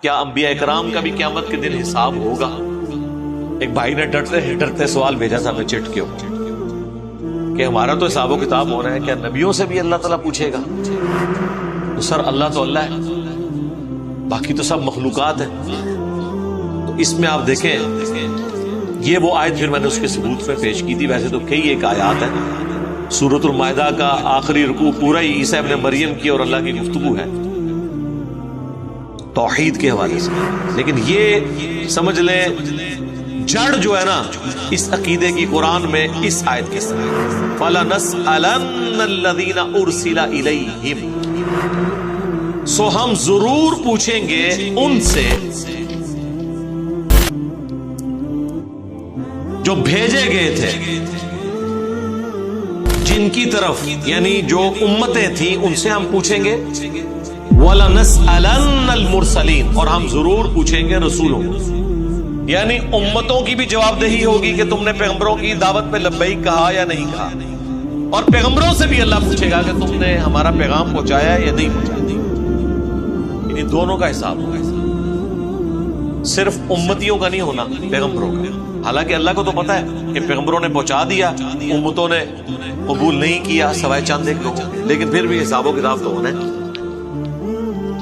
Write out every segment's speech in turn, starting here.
کیا انبیاء اکرام کا بھی قیامت کے دن حساب ہوگا؟ ایک بھائی نے ڈرتے سوال بھیجا تھا میں چٹ کے اوپر کہ ہمارا تو حساب و کتاب ہو رہا ہے، کیا نبیوں سے بھی اللہ تعالیٰ پوچھے گا؟ تو سر اللہ تو اللہ ہے، باقی تو سب مخلوقات ہیں۔ تو اس میں آپ دیکھیں یہ وہ آیت پھر میں نے اس کے ثبوت میں پیش کی تھی، ویسے تو کئی ایک آیات ہیں۔ سورۃ المائدہ کا آخری رکوع پورا ہی عیسیٰ ابن مریم کی اور اللہ کی گفتگو ہے توحید کے حوالے سے، لیکن یہ سمجھ لیں جڑ جو ہے نا اس عقیدے کی قرآن میں اس آیت کے ساتھ فَلَنَسْأَلَنَّ الَّذِينَ أُرْسِلَ إِلَيْهِمْ، سو ہم ضرور پوچھیں گے ان سے جو بھیجے گئے تھے، جن کی طرف یعنی جو امتیں تھیں ان سے ہم پوچھیں گے، وَلَنَسْأَلَنَّ الْمُرْسَلِينَ، اور ہم ضرور پوچھیں گے رسولوں، یعنی امتوں کی بھی جواب دہی ہوگی کہ تم نے پیغمبروں کی دعوت پہ لبیک کہا یا نہیں کہا، اور پیغمبروں سے بھی اللہ پوچھے گا کہ تم نے ہمارا پیغام پہنچایا یا نہیں پہنچایا، یعنی دونوں کا حساب ہوگا، صرف امتیوں کا نہیں ہونا، پیغمبروں کا۔ حالانکہ اللہ کو تو پتا ہے کہ پیغمبروں نے پہنچا دیا، امتوں نے قبول نہیں کیا سوائے چند ایک لوگوں، لیکن پھر بھی حساب و کتاب تو ہونا ہے۔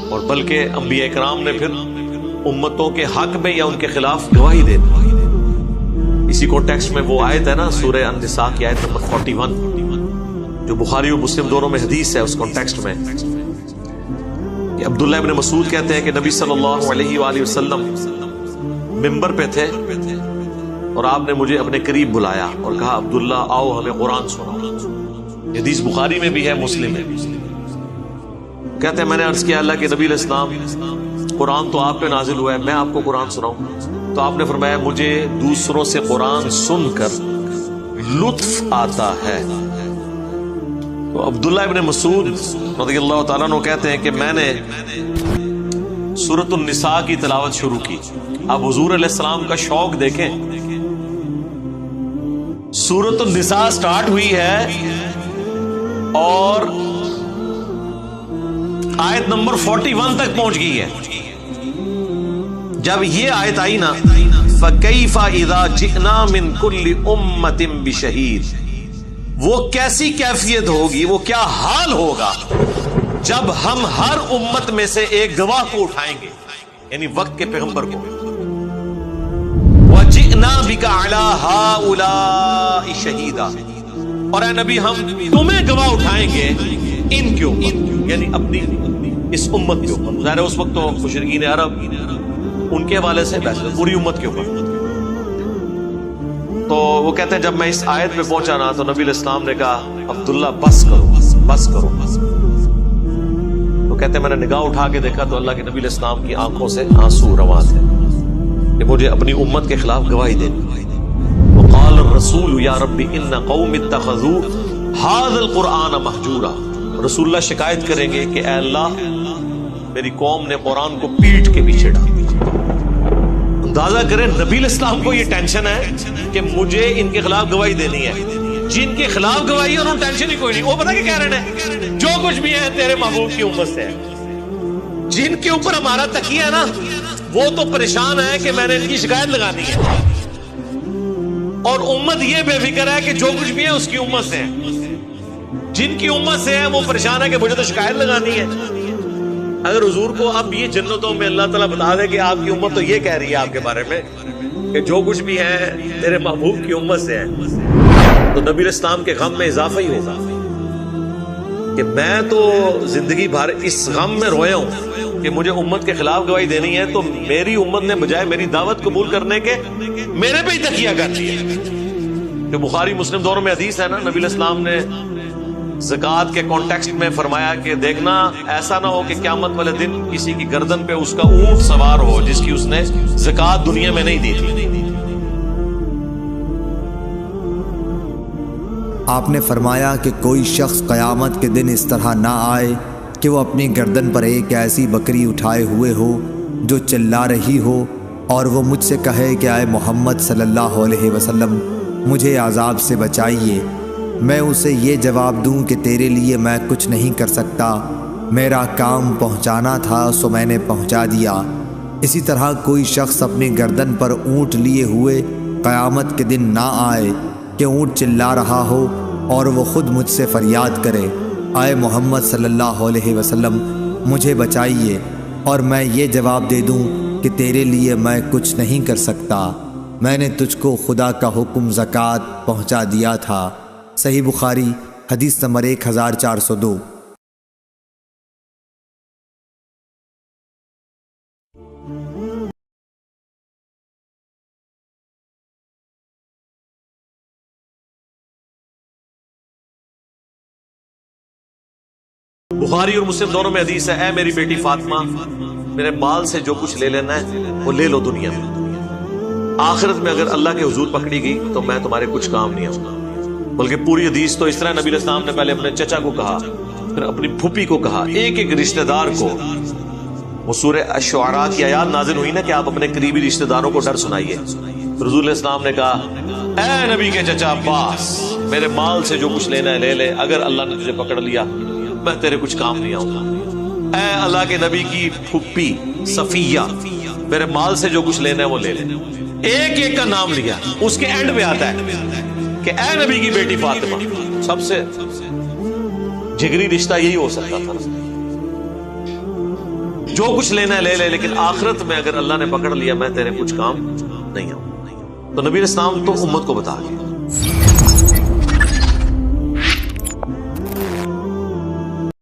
اور بلکہ انبیاء کرام نے پھر امتوں کے حق میں یا ان کے خلاف گواہی دے دی۔ اسی کانٹیکسٹ میں وہ آیت ہے نا سورہ النساء کی آیت نمبر 41 جو بخاری و مسلم دونوں میں حدیث ہے، اس کانٹیکسٹ میں کہ عبداللہ ابن مسعود کہتے ہیں کہ نبی صلی اللہ علیہ وآلہ وسلم منبر پہ تھے اور آپ نے مجھے اپنے قریب بلایا اور کہا عبداللہ آؤ ہمیں قرآن سناؤ۔ حدیث بخاری میں بھی ہے، مسلم میں بھی۔ کہتے ہیں میں نے عرض کیا اللہ کے نبی علیہ السلام قرآن تو آپ پہ نازل ہوا ہے، میں آپ کو قرآن سناؤں؟ تو آپ نے فرمایا مجھے دوسروں سے قرآن سن کر لطف آتا ہے۔ تو عبداللہ ابن مسعود رضی اللہ تعالیٰ عنہ کہتے ہیں کہ میں نے سورۃ النساء کی تلاوت شروع کی۔ اب حضور علیہ السلام کا شوق دیکھیں، سورۃ النساء سٹارٹ ہوئی ہے اور آیت نمبر 41 تک پہنچ گئی ہے۔ جب یہ آیت آئی نا فَكَيْفَ إِذَا جِئْنَا مِن كُلِّ أُمَّةٍ بِشَهِيدٍ، وہ کیسی کیفیت ہوگی، وہ کیا حال ہوگا جب ہم ہر امت میں سے ایک گواہ کو اٹھائیں گے، یعنی وقت کے پیغمبر کو۔ وَجِئْنَا بِكَ عَلَىٰ هَٰؤُلَاءِ شَهِيدًا، اور اے نبی ہم تمہیں گواہ اٹھائیں گے ان کے اوپر، یعنی اپنی اس امت کے اوپر۔ ظاہر ہے اس وقت تو مشرکین عرب ان کے حوالے سے بحث پوری امت کے اوپر۔ تو وہ کہتے ہیں جب میں اس آیت پہ پہنچا نا تو نبی علیہ السلام نے کہا عبداللہ بس کرو بس کرو۔ تو کہتے ہیں میں نے نگاہ اٹھا کے دیکھا تو اللہ کے نبی علیہ السلام کی آنکھوں سے آنسو رواں تھے کہ مجھے اپنی امت کے خلاف گواہی دینی۔ وقال الرسول یا رب ان قوم اتخذوا هذا القرآن مہجورا، رسول اللہ شکایت کریں گے کہ اے اللہ میری قوم نے قرآن کو پیٹ کے پیچھے ڈالا۔ اندازہ کریں نبی علیہ السلام کو یہ ٹینشن ہے کہ مجھے ان کے خلاف گواہی دینی ہے، جن کے خلاف گواہی ہے انہوں نے ٹینشن ہی کوئی نہیں، وہ پتہ کہ کہہ رہے ہیں جو کچھ بھی ہے تیرے محبوب کی امت سے ہے۔ جن کے اوپر ہمارا تکیہ ہے نا وہ تو پریشان ہے کہ میں نے ان کی شکایت لگانی ہے، اور امت یہ بے فکر ہے کہ جو کچھ بھی ہے اس کی امت سے ہے۔ جن کی امت سے ہے وہ پریشان ہے کہ مجھے تو شکایت لگانی ہے۔ اگر حضور کو اب یہ جنتوں میں اللہ تعالیٰ بتا دے کہ آپ کی امت تو یہ کہہ رہی ہے آپ کے بارے میں کہ جو کچھ بھی ہے تیرے محبوب کی امت سے ہے، تو نبی علیہ السلام کے غم میں اضافہ ہی ہوگا کہ میں تو زندگی بھر اس غم میں رویا ہوں کہ مجھے امت کے خلاف گواہی دینی ہے، تو میری امت نے بجائے میری دعوت قبول کرنے کے میرے پہ ہی تکیہ کر لیا۔ جو بخاری مسلم دونوں میں حدیث ہے نا، نبی علیہ السلام نے زکوٰۃ کے کانٹیکسٹ میں فرمایا کہ دیکھنا ایسا نہ ہو کہ قیامت والے دن کسی کی گردن پہ اس کا اونٹ سوار ہو جس کی اس نے زکوٰۃ دنیا میں نہیں دی تھی۔ آپ نے فرمایا کہ کوئی شخص قیامت کے دن اس طرح نہ آئے کہ وہ اپنی گردن پر ایک ایسی بکری اٹھائے ہوئے ہو جو چلا رہی ہو اور وہ مجھ سے کہے کہ اے محمد صلی اللہ علیہ وسلم مجھے عذاب سے بچائیے، میں اسے یہ جواب دوں کہ تیرے لیے میں کچھ نہیں کر سکتا، میرا کام پہنچانا تھا سو میں نے پہنچا دیا، اسی طرح کوئی شخص اپنی گردن پر اونٹ لیے ہوئے قیامت کے دن نہ آئے کہ اونٹ چلا رہا ہو اور وہ خود مجھ سے فریاد کرے، اے محمد صلی اللہ علیہ وسلم مجھے بچائیے، اور میں یہ جواب دے دوں کہ تیرے لیے میں کچھ نہیں کر سکتا، میں نے تجھ کو خدا کا حکم زکوٰۃ پہنچا دیا تھا۔ صحیح بخاری حدیث نمبر 1402۔ بخاری اور مسلم دونوں میں حدیث ہے، اے میری بیٹی فاطمہ، میرے مال سے جو کچھ لے لینا ہے وہ لے لو دنیا میں، آخرت میں اگر اللہ کے حضور پکڑی گئی تو میں تمہارے کچھ کام نہیں آؤں گا۔ بلکہ پوری حدیث تو اس طرح نبی علیہ السلام نے پہلے اپنے چچا کو کہا، پھر اپنی پھوپھی کو کہا، ایک ایک رشتہ دار کو۔ وہ سورہ الشعراء کی آیات نازل ہوئی نا کہ آپ اپنے قریبی رشتہ داروں کو ڈر سنائیے۔ رسول علیہ السلام نے کہا، اے نبی کے چچا عباس، میرے مال سے جو کچھ لینا ہے لے لے، اگر اللہ نے تجھے پکڑ لیا میں تیرے کچھ کام نہیں آؤں گا۔ اے اللہ کے نبی کی پھوپھی صفیہ، میرے مال سے جو کچھ لینا ہے وہ لے لے۔ ایک ایک کا نام لیا، اس کے اینڈ پہ آتا ہے کہ اے نبی کی بیٹی فاطمہ۔ سب سے جگری رشتہ یہی ہو سکتا تھا، جو کچھ لینا ہے لے لے، لیکن آخرت میں اگر اللہ نے پکڑ لیا میں تیرے کچھ کام نہیں آؤں۔ تو نبی علیہ السلام تو امت کو بتا گئے۔